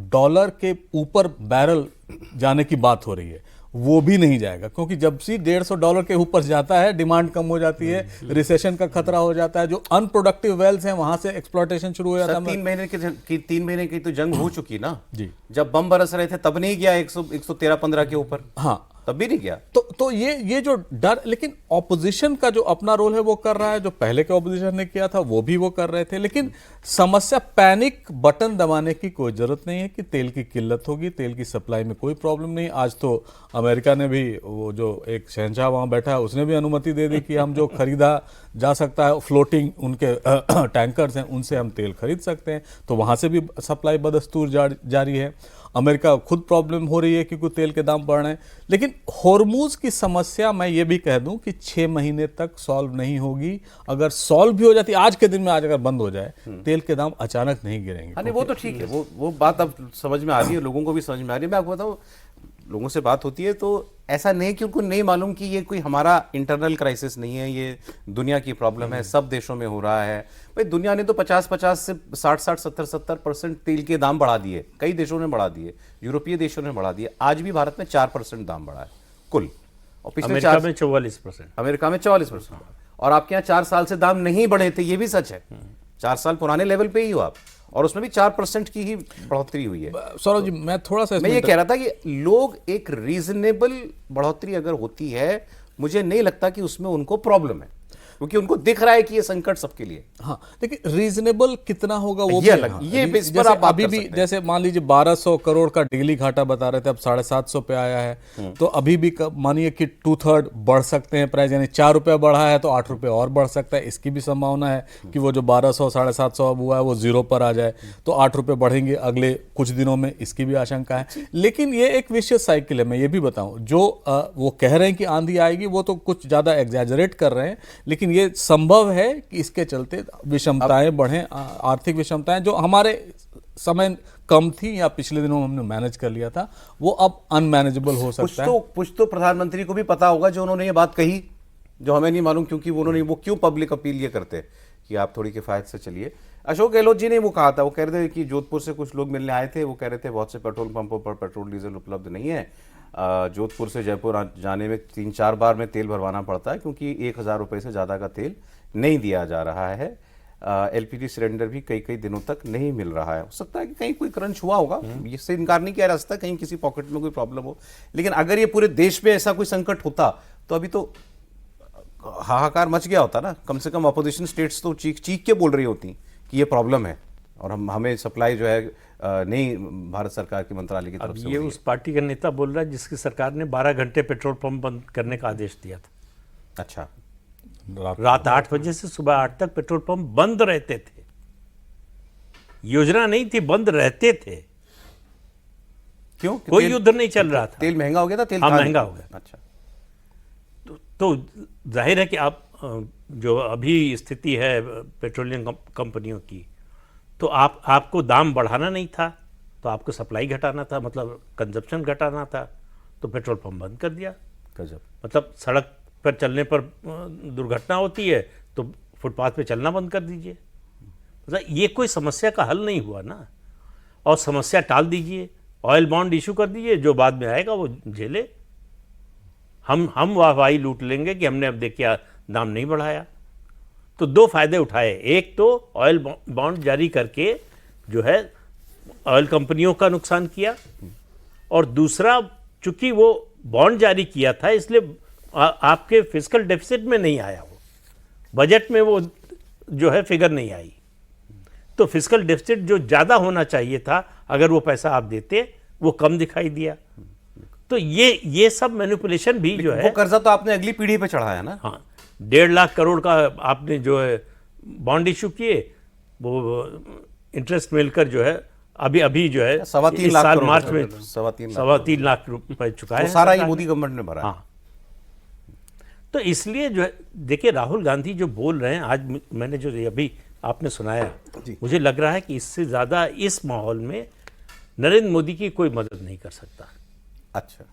Dollar के ऊपर barrel जाने की बात हो रही है, वो भी नहीं जाएगा, क्योंकि जब से $150 के ऊपर जाता है डिमांड कम हो जाती है, रिसेशन का खतरा हो जाता है, जो अनप्रोडक्टिव वेल्स हैं वहां से एक्सप्लॉयटेशन शुरू हो जाता है। 3 महीने की तो जंग हो चुकी ना जी, जब बम बरस रहे थे तब नहीं गया 113-15 के ऊपर, हाँ तब भी नहीं गया। तो ये जो डर, लेकिन ऑपोजिशन का जो अपना रोल है वो कर रहा है, जो पहले के ऑपोजिशन ने किया था वो भी वो कर रहे थे। लेकिन समस्या, पैनिक बटन दबाने की कोई जरूरत नहीं है कि तेल की किल्लत होगी, तेल की सप्लाई में कोई प्रॉब्लम नहीं। आज तो अमेरिका ने भी, वो जो एक शहंशाह वहां बैठा है उसने भी अनुमति दे दी कि हम जो खरीदा जा सकता है, फ्लोटिंग उनके टैंकर्स हैं उनसे हम तेल खरीद सकते हैं, तो वहां से भी सप्लाई बदस्तूर जारी है। अमेरिका खुद प्रॉब्लम हो रही है क्योंकि तेल के दाम बढ़ रहे हैं। लेकिन होर्मुज की समस्या मैं ये भी कह दूं कि 6 महीने तक सॉल्व नहीं होगी। अगर सॉल्व भी हो जाती, आज के दिन में आज अगर बंद हो जाए, तेल के दाम अचानक नहीं गिरेंगे। हाँ नहीं, वो तो ठीक है, वो बात अब समझ में आ रही है, लोगों को भी समझ में आ रही है। मैं आपको बताऊं, लोगों से बात होती है तो ऐसा नहीं कि उनको नहीं मालूम कि ये कोई हमारा इंटरनल क्राइसिस नहीं है, ये दुनिया की प्रॉब्लम है, सब देशों में हो रहा है। भाई दुनिया ने तो 50-50 से 60-60, 70-70% तेल के दाम बढ़ा दिए, कई देशों ने बढ़ा दिए, यूरोपीय देशों ने बढ़ा दिए। आज भी भारत में 4% दाम बढ़ा है कुल, और पिछले अमेरिका में 44%, अमेरिका में 44%, और आपके यहाँ 4 साल से दाम नहीं बढ़े थे, ये भी सच है। 4 साल पुराने लेवल पे ही हो आप, और उसमें भी 4% की ही बढ़ोतरी हुई है। सौरभ जी, मैं थोड़ा सा मैं ये कह रहा था कि लोग, एक रीजनेबल बढ़ोतरी अगर होती है, मुझे नहीं लगता कि उसमें उनको प्रॉब्लम है, क्योंकि उनको दिख रहा है कि ये संकट सबके लिए। हाँ, देखिए रीजनेबल कितना होगा वो ये भी अलग, हाँ, ये इस पर आप बात अभी कर भी सकते हैं। जैसे मान लीजिए 1200 करोड़ का डेली घाटा बता रहे थे, अब 750 पे आया है, तो अभी भी मानिए कि 2/3 बढ़ सकते हैं प्राइस, यानी ₹4 बढ़ा है तो ₹8 और बढ़ सकता है। इसकी भी संभावना है कि वो जो 1200 750 अब हुआ है वो 0 पर आ जाए, तो ₹8 बढ़ेंगे अगले कुछ दिनों में, इसकी भी आशंका है। लेकिन ये एक विशियस साइकिल है। मैं ये भी बताऊं, जो वो कह रहे हैं कि आंधी आएगी, वो तो कुछ ज्यादा एग्जैजरेट कर रहे हैं, लेकिन ये संभव है कि इसके चलते विषमताएं बढ़ें, आर्थिक विषमताएं जो हमारे समय कम थी या पिछले दिनों हमने मैनेज कर लिया था, वो अब अनमैनेजेबल हो सकता है। कुछ तो प्रधानमंत्री को भी पता होगा जो उन्होंने ये बात कही, जो हमें नहीं मालूम, क्योंकि वो क्यों पब्लिक अपील ये करते कि आप थोड़ी किफायत से चलिए। अशोक गहलोत जी ने वो कहा था, वो कह रहे थे कि जोधपुर से कुछ लोग मिलने आए थे, वो कह रहे थे बहुत से पेट्रोल पंपों पर पेट्रोल डीजल उपलब्ध नहीं है, जोधपुर से जयपुर जाने में 3-4 बार में तेल भरवाना पड़ता है, क्योंकि 1000 रुपये से ज़्यादा का तेल नहीं दिया जा रहा है। एलपीजी सिलेंडर भी कई दिनों तक नहीं मिल रहा है। हो सकता है कि कहीं कोई क्रंच हुआ होगा, इससे इनकार नहीं किया जा सकता, कहीं किसी पॉकेट में कोई प्रॉब्लम हो। लेकिन अगर ये पूरे देश में ऐसा कोई संकट होता तो अभी तो हाहाकार मच गया होता ना। कम से कम अपोजिशन स्टेट्स तो चीख के बोल रही होती कि ये प्रॉब्लम है और हमें सप्लाई जो है नहीं भारत सरकार के मंत्रालय की तरफ से। ये उस पार्टी का नेता बोल रहा है जिसकी सरकार ने 12 घंटे पेट्रोल पंप बंद करने का आदेश दिया था। अच्छा, रात 8 बजे से सुबह 8 तक पेट्रोल पंप बंद रहते थे, योजना नहीं थी, बंद रहते थे। क्यों? कोई युद्ध नहीं चल रहा था, तेल महंगा हो गया था, तेल हाँ महंगा हो गया। अच्छा, तो जाहिर है कि आप जो अभी स्थिति है पेट्रोलियम कंपनियों की, तो आपको दाम बढ़ाना नहीं था, तो आपको सप्लाई घटाना था, मतलब कंजप्शन घटाना था, तो पेट्रोल पंप बंद कर दिया। गजब। मतलब सड़क पर चलने पर दुर्घटना होती है तो फुटपाथ पे चलना बंद कर दीजिए। मतलब ये कोई समस्या का हल नहीं हुआ ना। और समस्या टाल दीजिए, ऑयल बॉन्ड इशू कर दीजिए, जो बाद में आएगा वो झेले। हम वाहवाही लूट लेंगे कि हमने अब देखिए दाम नहीं बढ़ाया। तो 2 फायदे उठाए, एक तो ऑयल बॉन्ड जारी करके जो है ऑयल कंपनियों का नुकसान किया, और दूसरा चूंकि वो बॉन्ड जारी किया था इसलिए आपके फिस्कल डेफिसिट में नहीं आया, वो बजट में वो जो है फिगर नहीं आई। तो फिस्कल डेफिसिट जो ज़्यादा होना चाहिए था, अगर वो पैसा आप देते, वो कम दिखाई दिया। तो ये सब मैनिपुलेशन भी जो है, वो कर्जा तो आपने अगली पीढ़ी पे चढ़ाया ना। हाँ, 1.5 लाख करोड़ का आपने जो है बॉन्ड इशू किए, वो इंटरेस्ट मिलकर जो है अभी जो है 3.25 लाख साल मार्च में 3.25 लाख रुपए चुका है, सारा ही मोदी गवर्नमेंट ने भरा। हाँ, तो इसलिए जो है देखिए, राहुल गांधी जो बोल रहे हैं आज, मैंने जो अभी आपने सुनाया, मुझे लग रहा है कि इससे ज़्यादा इस माहौल में नरेंद्र मोदी की कोई मदद नहीं कर सकता। अच्छा।